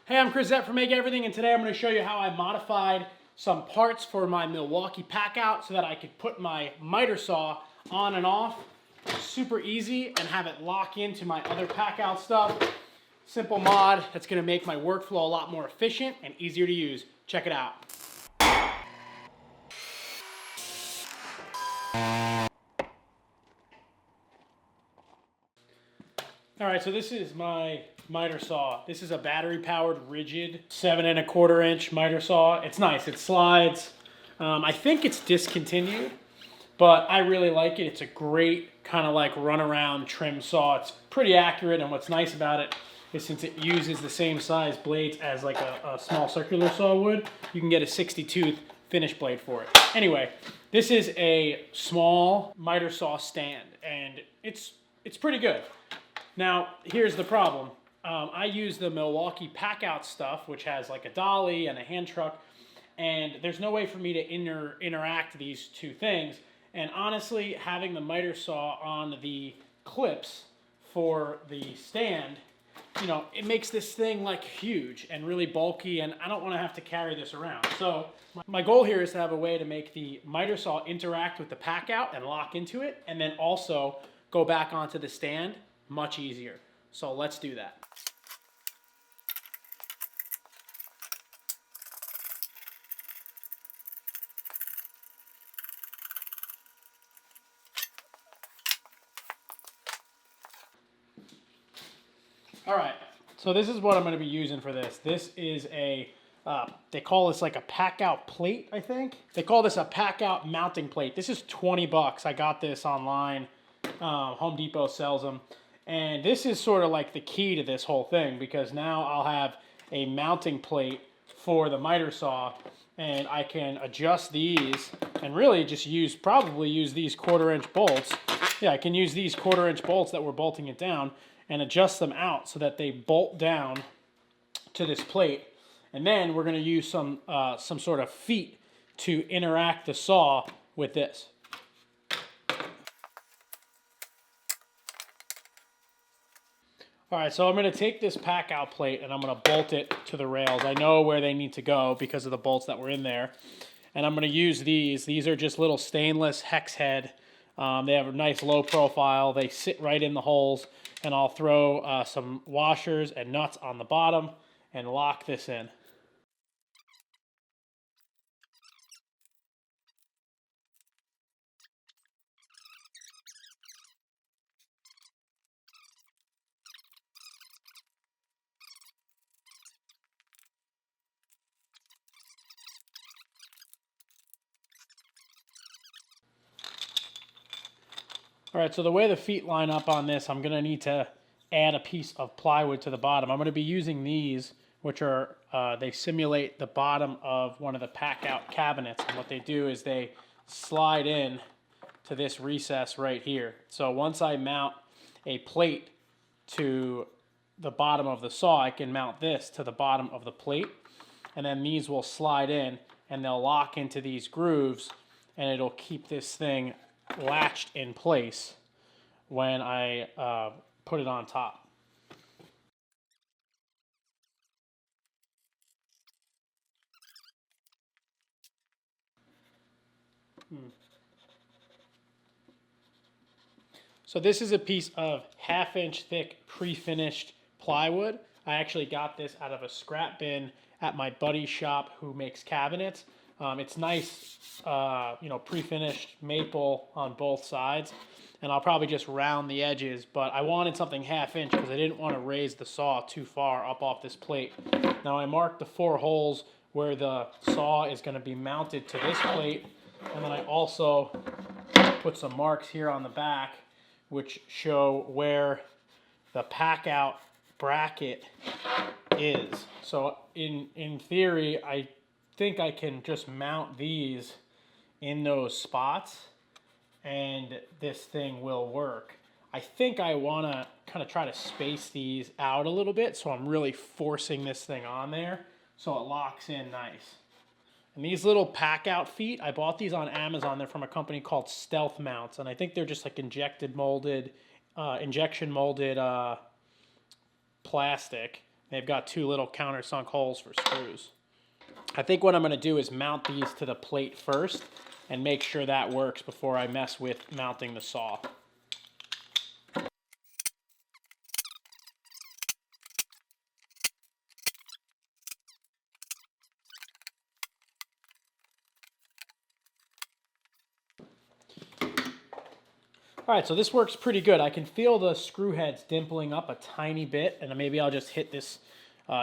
Hey, I'm Chris from Make Everything, and today I'm going to show you how I modified some parts for my Milwaukee Packout so that I could put my miter saw on and off super easy and have it lock into my other Packout stuff. Simple mod that's going to make my workflow a lot more efficient and easier to use. Check it out. All right, so this is my miter saw. This is a battery-powered Ridgid 7 1/4 inch miter saw. It's nice. It slides. I think it's discontinued, but I really like it. It's a great kind of like run-around trim saw. It's pretty accurate, and what's nice about it is since it uses the same size blades as like a small circular saw would, you can get a 60-tooth finish blade for it. Anyway, this is a small miter saw stand, and it's pretty good. Now, here's the problem. I use the Milwaukee Packout stuff, which has like a dolly and a hand truck, and there's no way for me to interact these two things. And honestly, having the miter saw on the clips for the stand, you know, it makes this thing like huge and really bulky, and I don't want to have to carry this around. So my goal here is to have a way to make the miter saw interact with the Packout and lock into it, and then also go back onto the stand much easier. So let's do that. All right, so this is what I'm going to be using for this. This is a, they call this like a Packout plate, I think. They call this a Packout mounting plate. This is 20 bucks. I got this online. Home Depot sells them. And this is sort of like the key to this whole thing, because now I'll have a mounting plate for the miter saw, and I can adjust these and really just probably use these 1/4 inch bolts. Yeah, I can use these 1/4 inch bolts that we're bolting it down and adjust them out so that they bolt down to this plate. And then we're going to use some sort of feet to interact the saw with this. All right, so I'm going to take this Packout plate and I'm going to bolt it to the rails. I know where they need to go because of the bolts that were in there. And I'm going to use these. These are just little stainless hex head. They have a nice low profile. They sit right in the holes. And I'll throw some washers and nuts on the bottom and lock this in. All right, so the way the feet line up on this, I'm going to need to add a piece of plywood to the bottom. I'm going to be using these, which are, they simulate the bottom of one of the Packout cabinets. And what they do is they slide in to this recess right here. So once I mount a plate to the bottom of the saw, I can mount this to the bottom of the plate. And then these will slide in and they'll lock into these grooves, and it'll keep this thing latched in place when I put it on top. So this is a piece of 1/2 inch thick pre-finished plywood. I actually got this out of a scrap bin at my buddy's shop who makes cabinets. It's nice, you know, pre-finished maple on both sides, and I'll probably just round the edges, but I wanted something 1/2 inch because I didn't want to raise the saw too far up off this plate. Now I marked the 4 holes where the saw is going to be mounted to this plate, and then I also put some marks here on the back which show where the Packout bracket is. So in theory, I think I can just mount these in those spots and this thing will work. I think I want to kind of try to space these out a little bit, so I'm really forcing this thing on there so it locks in nice. And these little Packout feet, I bought these on Amazon. They're from a company called Stealth Mounts, and I think they're just like injection molded plastic. They've got two little countersunk holes for screws. I think what I'm going to do is mount these to the plate first and make sure that works before I mess with mounting the saw. All right, so this works pretty good. I can feel the screw heads dimpling up a tiny bit, and maybe I'll just hit this,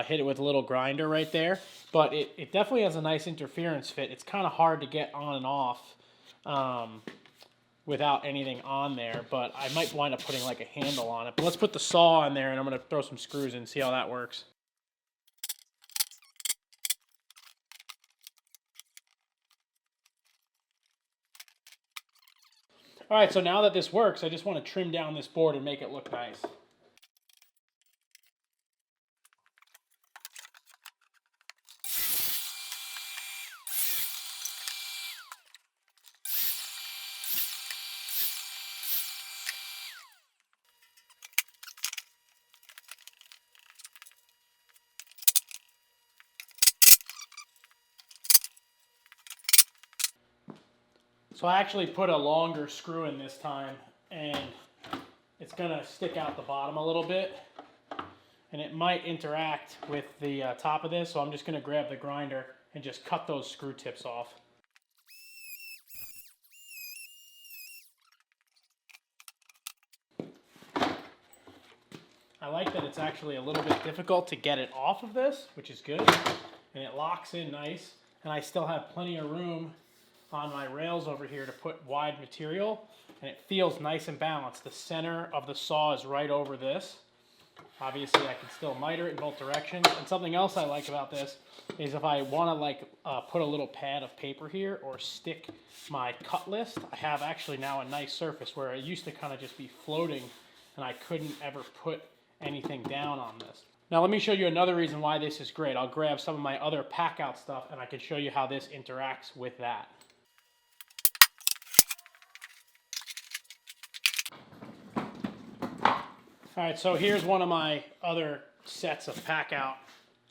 hit it with a little grinder right there. But it definitely has a nice interference fit. It's kind of hard to get on and off without anything on there, but I might wind up putting like a handle on it. But let's put the saw on there, and I'm going to throw some screws in and see how that works. All right, so now that this works, I just want to trim down this board and make it look nice. So I actually put a longer screw in this time, and it's going to stick out the bottom a little bit, and it might interact with the top of this, so I'm just going to grab the grinder and just cut those screw tips off. I like that it's actually a little bit difficult to get it off of this, which is good, and it locks in nice, and I still have plenty of room on my rails over here to put wide material, and it feels nice and balanced. The center of the saw is right over this. Obviously I can still miter it in both directions. And something else I like about this is if I want to like put a little pad of paper here or stick my cut list, I have actually now a nice surface where it used to kind of just be floating and I couldn't ever put anything down on this. Now let me show you another reason why this is great. I'll grab some of my other Packout stuff and I can show you how this interacts with that. All right, so here's one of my other sets of Packout,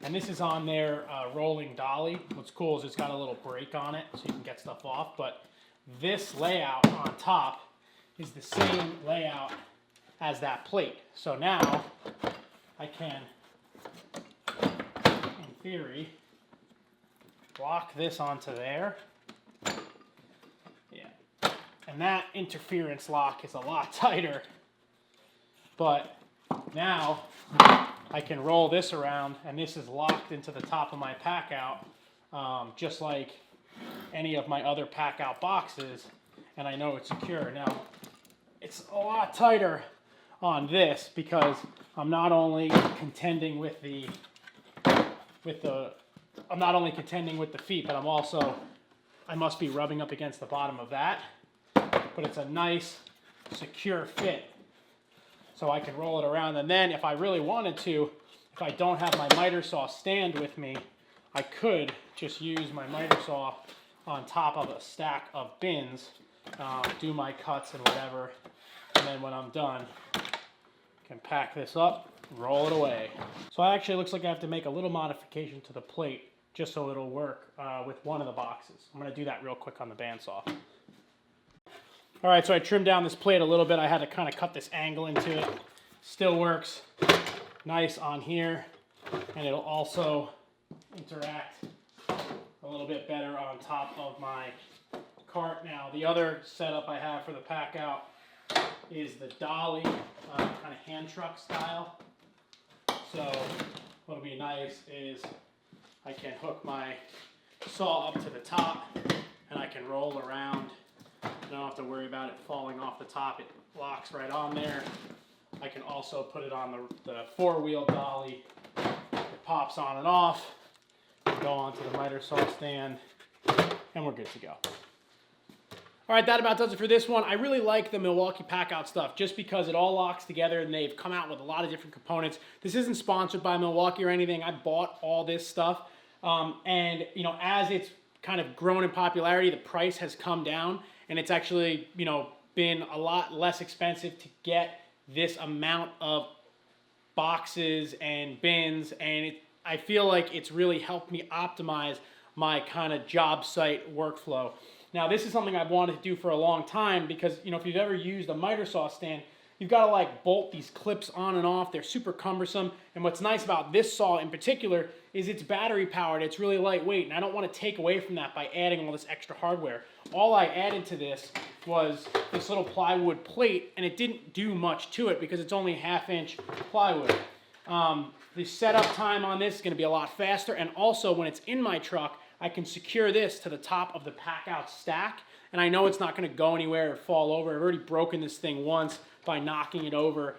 and this is on their rolling dolly. What's cool is it's got a little brake on it so you can get stuff off, but this layout on top is the same layout as that plate. So now I can, in theory, lock this onto there. Yeah, and that interference lock is a lot tighter. But now I can roll this around, and this is locked into the top of my Packout, just like any of my other Packout boxes, and I know it's secure. Now, it's a lot tighter on this because I'm not only contending with the feet, but I must be rubbing up against the bottom of that. But it's a nice, secure fit. So I can roll it around, and then if I really wanted to, if I don't have my miter saw stand with me, I could just use my miter saw on top of a stack of bins, do my cuts and whatever, and then when I'm done, I can pack this up, roll it away. So it actually looks like I have to make a little modification to the plate just so it'll work with one of the boxes. I'm going to do that real quick on the bandsaw. All right, so I trimmed down this plate a little bit. I had to kind of cut this angle into it. Still works nice on here, and it'll also interact a little bit better on top of my cart. Now, the other setup I have for the Packout is the dolly, kind of hand truck style. So what'll be nice is I can hook my saw up to the top, and I can roll around. I don't have to worry about it falling off the top. It locks right on there. I can also put it on the four-wheel dolly. It pops on and off. Go onto the miter saw stand, and we're good to go. All right, that about does it for this one. I really like the Milwaukee Packout stuff just because it all locks together and they've come out with a lot of different components. This isn't sponsored by Milwaukee or anything. I bought all this stuff, and you know, as it's kind of grown in popularity, the price has come down, and it's actually, you know, been a lot less expensive to get this amount of boxes and bins, and I feel like it's really helped me optimize my kind of job site workflow. Now, this is something I've wanted to do for a long time because, you know, if you've ever used a miter saw stand, you've got to like bolt these clips on and off. They're super cumbersome. And what's nice about this saw in particular is it's battery powered. It's really lightweight, and I don't want to take away from that by adding all this extra hardware. All I added to this was this little plywood plate, and it didn't do much to it because it's only 1/2 inch plywood. The setup time on this is going to be a lot faster, and also when it's in my truck, I can secure this to the top of the Packout Stack, and I know it's not going to go anywhere or fall over. I've already broken this thing once by knocking it over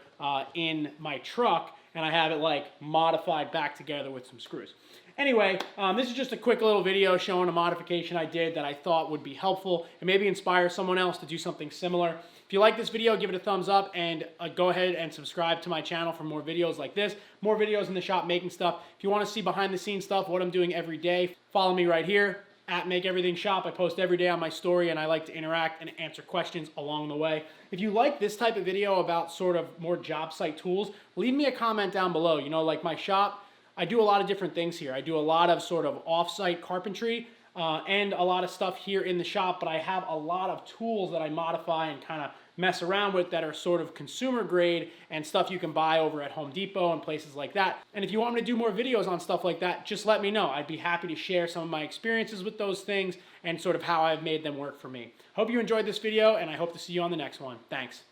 in my truck, and I have it like modified back together with some screws. Anyway, this is just a quick little video showing a modification I did that I thought would be helpful and maybe inspire someone else to do something similar. If you like this video, give it a thumbs up, and go ahead and subscribe to my channel for more videos like this, more videos in the shop making stuff. If you want to see behind the scenes stuff, what I'm doing every day, follow me right here at Make Everything Shop. I post every day on my story, and I like to interact and answer questions along the way. If you like this type of video about sort of more job site tools, leave me a comment down below. You know, like my shop, I do a lot of different things here. I do a lot of sort of off-site carpentry and a lot of stuff here in the shop, but I have a lot of tools that I modify and kind of mess around with that are sort of consumer grade and stuff you can buy over at Home Depot and places like that. And if you want me to do more videos on stuff like that, just let me know. I'd be happy to share some of my experiences with those things and sort of how I've made them work for me. Hope you enjoyed this video, and I hope to see you on the next one. Thanks.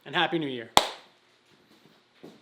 And Happy New Year.